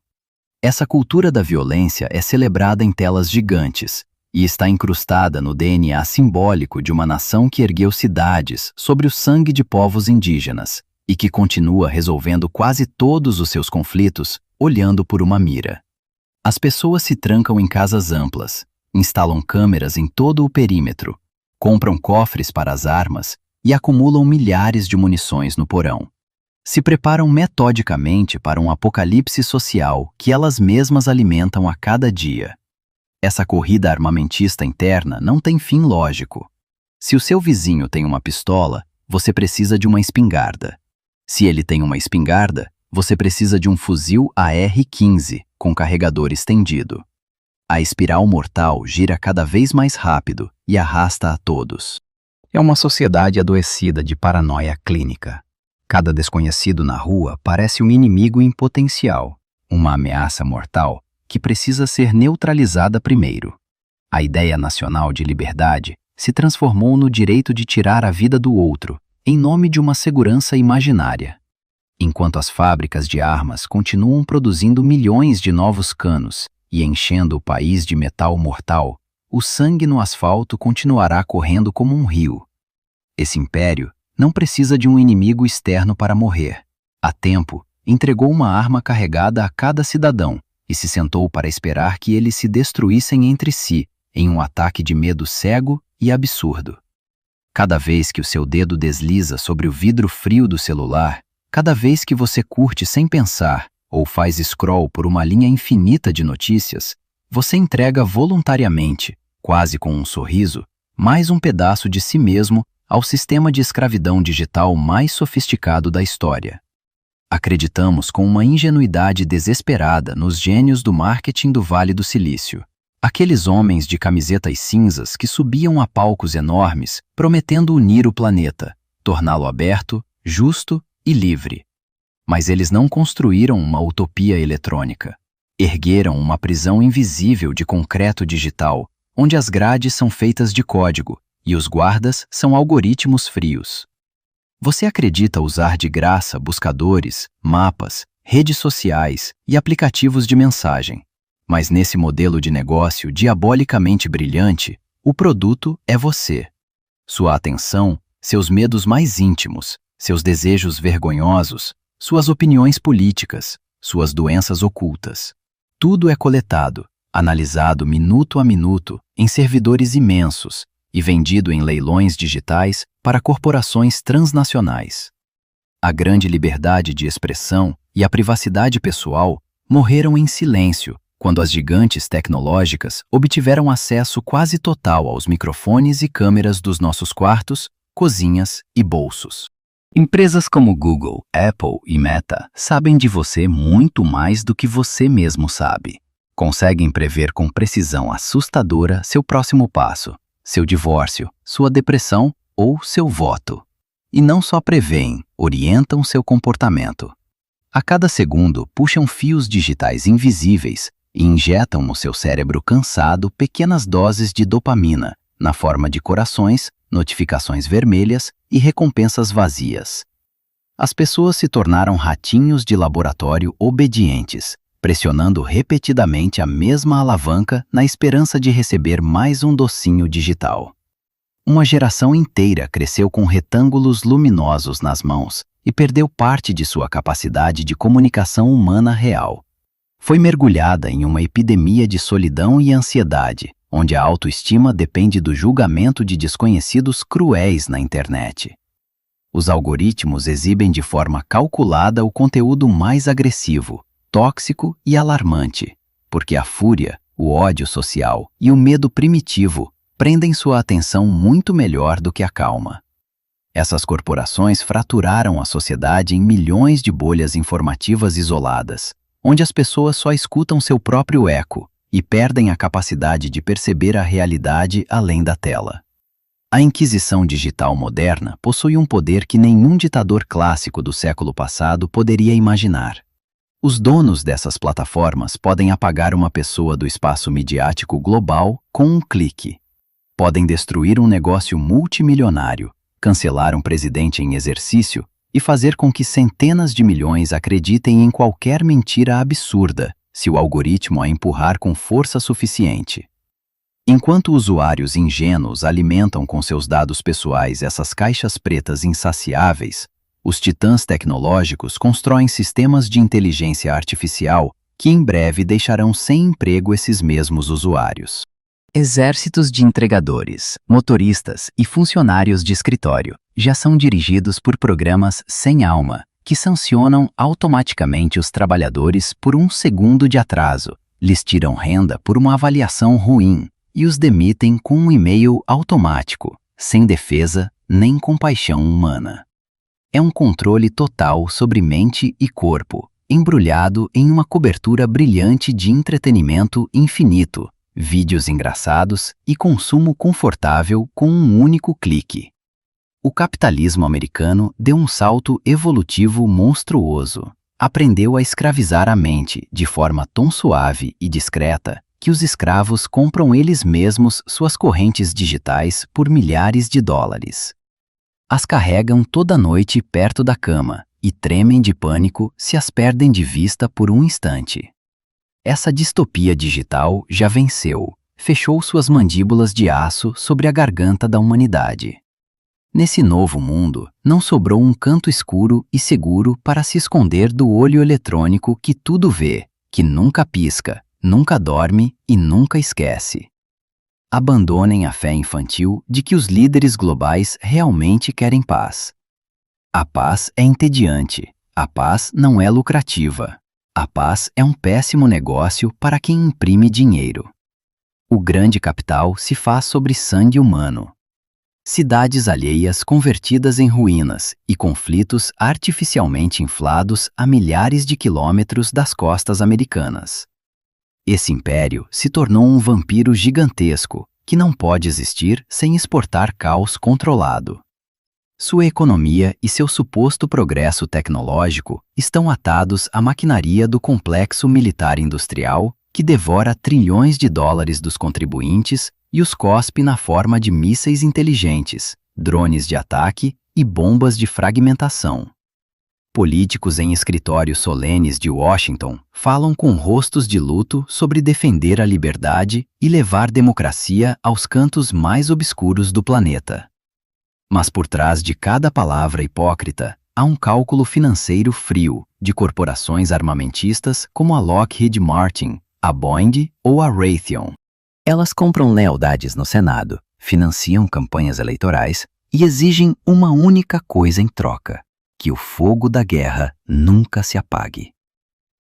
Essa cultura da violência é celebrada em telas gigantes e está incrustada no DNA simbólico de uma nação que ergueu cidades sobre o sangue de povos indígenas e que continua resolvendo quase todos os seus conflitos olhando por uma mira. As pessoas se trancam em casas amplas, instalam câmeras em todo o perímetro, compram cofres para as armas e acumulam milhares de munições no porão. Se preparam metodicamente para um apocalipse social que elas mesmas alimentam a cada dia. Essa corrida armamentista interna não tem fim lógico. Se o seu vizinho tem uma pistola, você precisa de uma espingarda. Se ele tem uma espingarda, você precisa de um fuzil AR-15 com carregador estendido. A espiral mortal gira cada vez mais rápido e arrasta a todos. É uma sociedade adoecida de paranoia clínica. Cada desconhecido na rua parece um inimigo em potencial, uma ameaça mortal que precisa ser neutralizada primeiro. A ideia nacional de liberdade se transformou no direito de tirar a vida do outro, em nome de uma segurança imaginária. Enquanto as fábricas de armas continuam produzindo milhões de novos canos e enchendo o país de metal mortal, o sangue no asfalto continuará correndo como um rio. Esse império não precisa de um inimigo externo para morrer. Há tempo, entregou uma arma carregada a cada cidadão e se sentou para esperar que eles se destruíssem entre si em um ataque de medo cego e absurdo. Cada vez que o seu dedo desliza sobre o vidro frio do celular, cada vez que você curte sem pensar ou faz scroll por uma linha infinita de notícias, você entrega voluntariamente, quase com um sorriso, mais um pedaço de si mesmo ao sistema de escravidão digital mais sofisticado da história. Acreditamos com uma ingenuidade desesperada nos gênios do marketing do Vale do Silício. Aqueles homens de camisetas cinzas que subiam a palcos enormes, prometendo unir o planeta, torná-lo aberto, justo e livre. Mas eles não construíram uma utopia eletrônica. Ergueram uma prisão invisível de concreto digital, onde as grades são feitas de código e os guardas são algoritmos frios. Você acredita usar de graça buscadores, mapas, redes sociais e aplicativos de mensagem. Mas nesse modelo de negócio diabolicamente brilhante, o produto é você. Sua atenção, seus medos mais íntimos, seus desejos vergonhosos, suas opiniões políticas, suas doenças ocultas. Tudo é coletado, analisado minuto a minuto em servidores imensos e vendido em leilões digitais para corporações transnacionais. A grande liberdade de expressão e a privacidade pessoal morreram em silêncio quando as gigantes tecnológicas obtiveram acesso quase total aos microfones e câmeras dos nossos quartos, cozinhas e bolsos. Empresas como Google, Apple e Meta sabem de você muito mais do que você mesmo sabe. Conseguem prever com precisão assustadora seu próximo passo, seu divórcio, sua depressão ou seu voto. E não só preveem, orientam seu comportamento. A cada segundo, puxam fios digitais invisíveis e injetam no seu cérebro cansado pequenas doses de dopamina, na forma de corações, notificações vermelhas e recompensas vazias. As pessoas se tornaram ratinhos de laboratório obedientes, pressionando repetidamente a mesma alavanca na esperança de receber mais um docinho digital. Uma geração inteira cresceu com retângulos luminosos nas mãos e perdeu parte de sua capacidade de comunicação humana real. Foi mergulhada em uma epidemia de solidão e ansiedade, onde a autoestima depende do julgamento de desconhecidos cruéis na internet. Os algoritmos exibem de forma calculada o conteúdo mais agressivo, tóxico e alarmante, porque a fúria, o ódio social e o medo primitivo prendem sua atenção muito melhor do que a calma. Essas corporações fraturaram a sociedade em milhões de bolhas informativas isoladas, onde as pessoas só escutam seu próprio eco e perdem a capacidade de perceber a realidade além da tela. A Inquisição digital moderna possui um poder que nenhum ditador clássico do século passado poderia imaginar. Os donos dessas plataformas podem apagar uma pessoa do espaço midiático global com um clique. Podem destruir um negócio multimilionário, cancelar um presidente em exercício e fazer com que centenas de milhões acreditem em qualquer mentira absurda, se o algoritmo a empurrar com força suficiente. Enquanto usuários ingênuos alimentam com seus dados pessoais essas caixas pretas insaciáveis, os titãs tecnológicos constroem sistemas de inteligência artificial que em breve deixarão sem emprego esses mesmos usuários. Exércitos de entregadores, motoristas e funcionários de escritório já são dirigidos por programas sem alma, que sancionam automaticamente os trabalhadores por um segundo de atraso, lhes tiram renda por uma avaliação ruim e os demitem com um e-mail automático, sem defesa nem compaixão humana. É um controle total sobre mente e corpo, embrulhado em uma cobertura brilhante de entretenimento infinito, vídeos engraçados e consumo confortável com um único clique. O capitalismo americano deu um salto evolutivo monstruoso. Aprendeu a escravizar a mente de forma tão suave e discreta que os escravos compram eles mesmos suas correntes digitais por milhares de dólares. As carregam toda noite perto da cama e tremem de pânico se as perdem de vista por um instante. Essa distopia digital já venceu, fechou suas mandíbulas de aço sobre a garganta da humanidade. Nesse novo mundo, não sobrou um canto escuro e seguro para se esconder do olho eletrônico que tudo vê, que nunca pisca, nunca dorme e nunca esquece. Abandonem a fé infantil de que os líderes globais realmente querem paz. A paz é entediante, a paz não é lucrativa. A paz é um péssimo negócio para quem imprime dinheiro. O grande capital se faz sobre sangue humano. Cidades alheias convertidas em ruínas e conflitos artificialmente inflados a milhares de quilômetros das costas americanas. Esse império se tornou um vampiro gigantesco que não pode existir sem exportar caos controlado. Sua economia e seu suposto progresso tecnológico estão atados à maquinaria do complexo militar-industrial que devora trilhões de dólares dos contribuintes e os cospe na forma de mísseis inteligentes, drones de ataque e bombas de fragmentação. Políticos em escritórios solenes de Washington falam com rostos de luto sobre defender a liberdade e levar democracia aos cantos mais obscuros do planeta. Mas por trás de cada palavra hipócrita, há um cálculo financeiro frio de corporações armamentistas como a Lockheed Martin, a Boeing ou a Raytheon. Elas compram lealdades no Senado, financiam campanhas eleitorais e exigem uma única coisa em troca: que o fogo da guerra nunca se apague.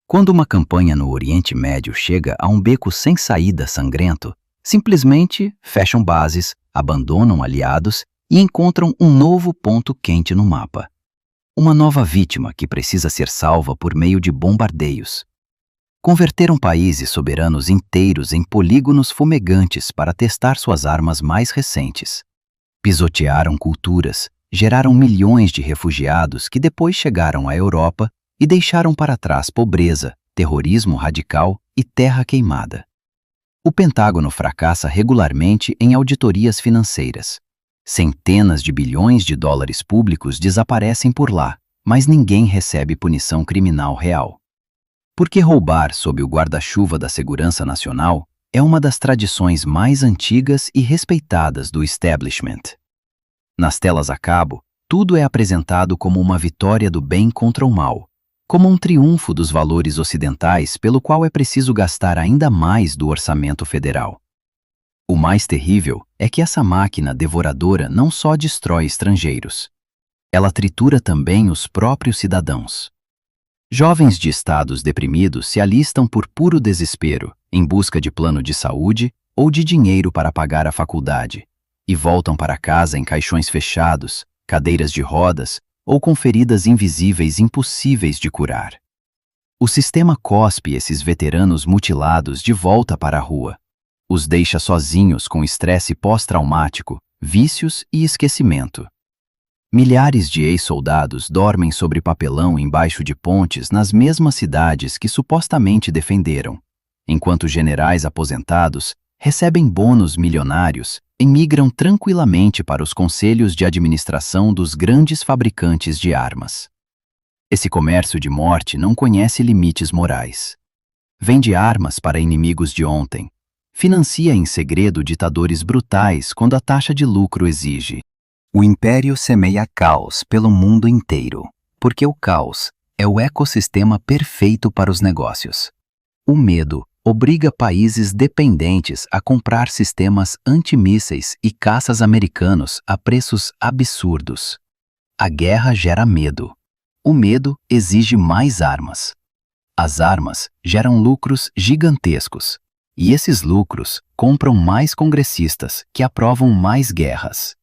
Quando uma campanha no Oriente Médio chega a um beco sem saída sangrento, simplesmente fecham bases, abandonam aliados e encontram um novo ponto quente no mapa. Uma nova vítima que precisa ser salva por meio de bombardeios. Converteram países soberanos inteiros em polígonos fumegantes para testar suas armas mais recentes. Pisotearam culturas, geraram milhões de refugiados que depois chegaram à Europa e deixaram para trás pobreza, terrorismo radical e terra queimada. O Pentágono fracassa regularmente em auditorias financeiras. Centenas de bilhões de dólares públicos desaparecem por lá, mas ninguém recebe punição criminal real. Porque roubar sob o guarda-chuva da segurança nacional é uma das tradições mais antigas e respeitadas do establishment. Nas telas a cabo, tudo é apresentado como uma vitória do bem contra o mal, como um triunfo dos valores ocidentais pelo qual é preciso gastar ainda mais do orçamento federal. O mais terrível é que essa máquina devoradora não só destrói estrangeiros. Ela tritura também os próprios cidadãos. Jovens de estados deprimidos se alistam por puro desespero, em busca de plano de saúde ou de dinheiro para pagar a faculdade, e voltam para casa em caixões fechados, cadeiras de rodas ou com feridas invisíveis impossíveis de curar. O sistema cospe esses veteranos mutilados de volta para a rua. Os deixa sozinhos com estresse pós-traumático, vícios e esquecimento. Milhares de ex-soldados dormem sobre papelão embaixo de pontes nas mesmas cidades que supostamente defenderam, enquanto generais aposentados recebem bônus milionários e migram tranquilamente para os conselhos de administração dos grandes fabricantes de armas. Esse comércio de morte não conhece limites morais. Vende armas para inimigos de ontem. Financia em segredo ditadores brutais quando a taxa de lucro exige. O império semeia caos pelo mundo inteiro, porque o caos é o ecossistema perfeito para os negócios. O medo obriga países dependentes a comprar sistemas antimísseis e caças americanos a preços absurdos. A guerra gera medo. O medo exige mais armas. As armas geram lucros gigantescos. E esses lucros compram mais congressistas que aprovam mais guerras.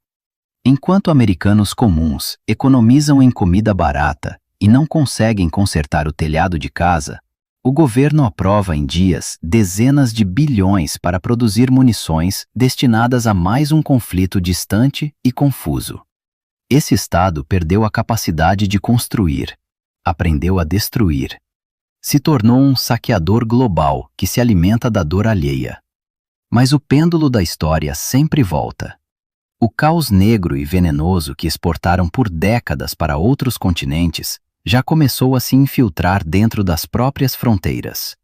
Enquanto americanos comuns economizam em comida barata e não conseguem consertar o telhado de casa, o governo aprova em dias dezenas de bilhões para produzir munições destinadas a mais um conflito distante e confuso. Esse Estado perdeu a capacidade de construir, aprendeu a destruir. Se tornou um saqueador global que se alimenta da dor alheia. Mas o pêndulo da história sempre volta. O caos negro e venenoso que exportaram por décadas para outros continentes já começou a se infiltrar dentro das próprias fronteiras.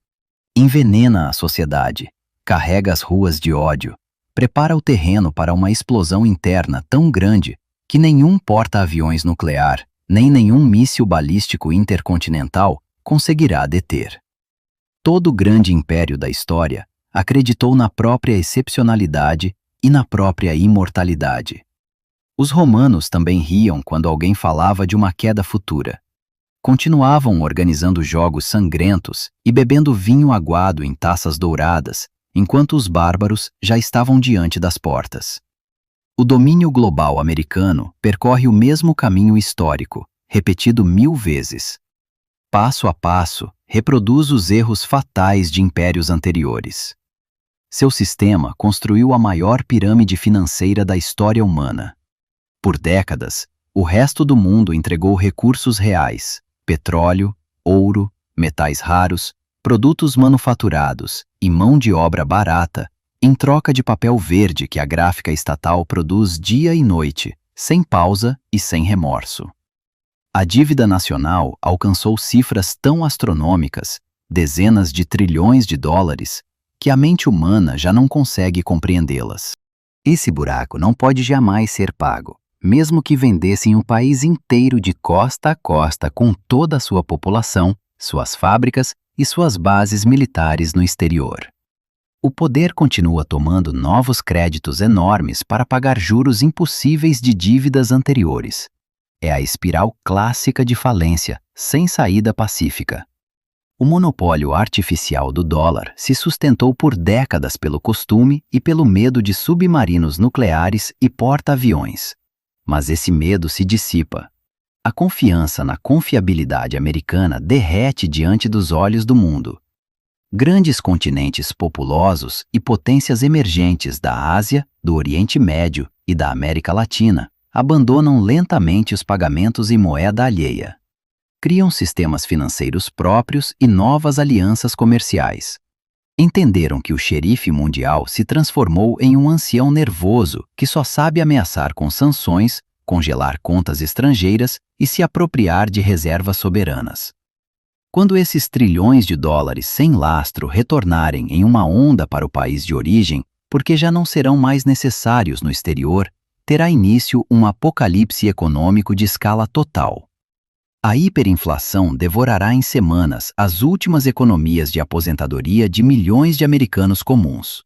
Envenena a sociedade, carrega as ruas de ódio, prepara o terreno para uma explosão interna tão grande que nenhum porta-aviões nuclear, nem nenhum míssil balístico intercontinental conseguirá deter. Todo grande império da história acreditou na própria excepcionalidade e na própria imortalidade. Os romanos também riam quando alguém falava de uma queda futura. Continuavam organizando jogos sangrentos e bebendo vinho aguado em taças douradas, enquanto os bárbaros já estavam diante das portas. O domínio global americano percorre o mesmo caminho histórico, repetido 1000 vezes. Passo a passo, reproduz os erros fatais de impérios anteriores. Seu sistema construiu a maior pirâmide financeira da história humana. Por décadas, o resto do mundo entregou recursos reais, petróleo, ouro, metais raros, produtos manufaturados e mão de obra barata, em troca de papel verde que a gráfica estatal produz dia e noite, sem pausa e sem remorso. A dívida nacional alcançou cifras tão astronômicas, dezenas de trilhões de dólares, que a mente humana já não consegue compreendê-las. Esse buraco não pode jamais ser pago, mesmo que vendessem o país inteiro de costa a costa com toda a sua população, suas fábricas e suas bases militares no exterior. O poder continua tomando novos créditos enormes para pagar juros impossíveis de dívidas anteriores. É a espiral clássica de falência, sem saída pacífica. O monopólio artificial do dólar se sustentou por décadas pelo costume e pelo medo de submarinos nucleares e porta-aviões. Mas esse medo se dissipa. A confiança na confiabilidade americana derrete diante dos olhos do mundo. Grandes continentes populosos e potências emergentes da Ásia, do Oriente Médio e da América Latina abandonam lentamente os pagamentos em moeda alheia. Criam sistemas financeiros próprios e novas alianças comerciais. Entenderam que o xerife mundial se transformou em um ancião nervoso que só sabe ameaçar com sanções, congelar contas estrangeiras e se apropriar de reservas soberanas. Quando esses trilhões de dólares sem lastro retornarem em uma onda para o país de origem, porque já não serão mais necessários no exterior, terá início um apocalipse econômico de escala total. A hiperinflação devorará em semanas as últimas economias de aposentadoria de milhões de americanos comuns.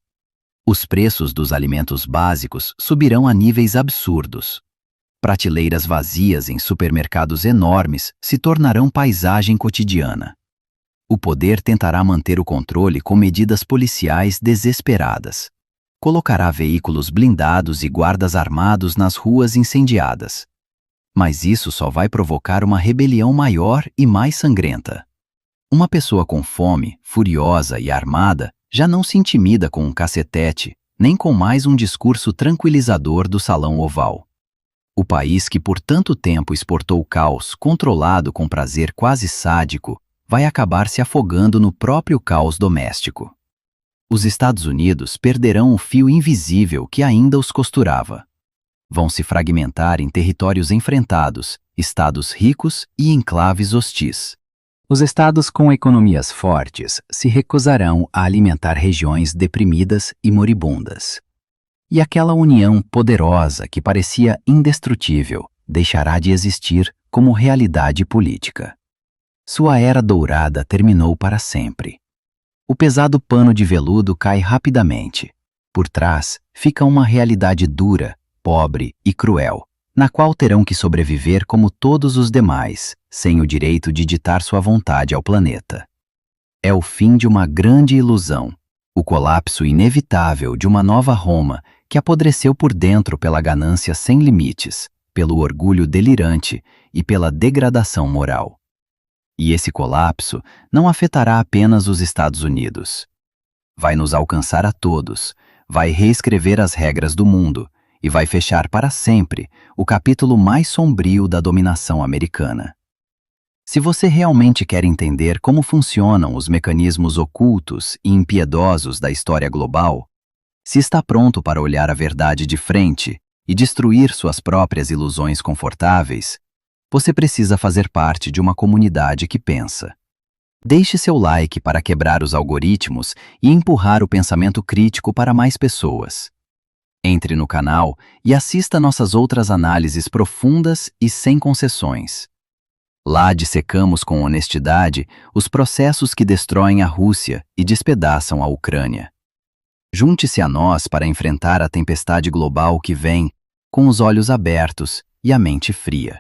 Os preços dos alimentos básicos subirão a níveis absurdos. Prateleiras vazias em supermercados enormes se tornarão paisagem cotidiana. O poder tentará manter o controle com medidas policiais desesperadas. Colocará veículos blindados e guardas armados nas ruas incendiadas. Mas isso só vai provocar uma rebelião maior e mais sangrenta. Uma pessoa com fome, furiosa e armada já não se intimida com um cacetete, nem com mais um discurso tranquilizador do Salão Oval. O país que por tanto tempo exportou caos controlado com prazer quase sádico vai acabar se afogando no próprio caos doméstico. Os Estados Unidos perderão o fio invisível que ainda os costurava. Vão se fragmentar em territórios enfrentados, estados ricos e enclaves hostis. Os estados com economias fortes se recusarão a alimentar regiões deprimidas e moribundas. E aquela união poderosa que parecia indestrutível deixará de existir como realidade política. Sua era dourada terminou para sempre. O pesado pano de veludo cai rapidamente. Por trás fica uma realidade dura, pobre e cruel, na qual terão que sobreviver como todos os demais, sem o direito de ditar sua vontade ao planeta. É o fim de uma grande ilusão, o colapso inevitável de uma nova Roma que apodreceu por dentro pela ganância sem limites, pelo orgulho delirante e pela degradação moral. E esse colapso não afetará apenas os Estados Unidos. Vai nos alcançar a todos, vai reescrever as regras do mundo e vai fechar para sempre o capítulo mais sombrio da dominação americana. Se você realmente quer entender como funcionam os mecanismos ocultos e impiedosos da história global, se está pronto para olhar a verdade de frente e destruir suas próprias ilusões confortáveis, você precisa fazer parte de uma comunidade que pensa. Deixe seu like para quebrar os algoritmos e empurrar o pensamento crítico para mais pessoas. Entre no canal e assista nossas outras análises profundas e sem concessões. Lá dissecamos com honestidade os processos que destroem a Rússia e despedaçam a Ucrânia. Junte-se a nós para enfrentar a tempestade global que vem, com os olhos abertos e a mente fria.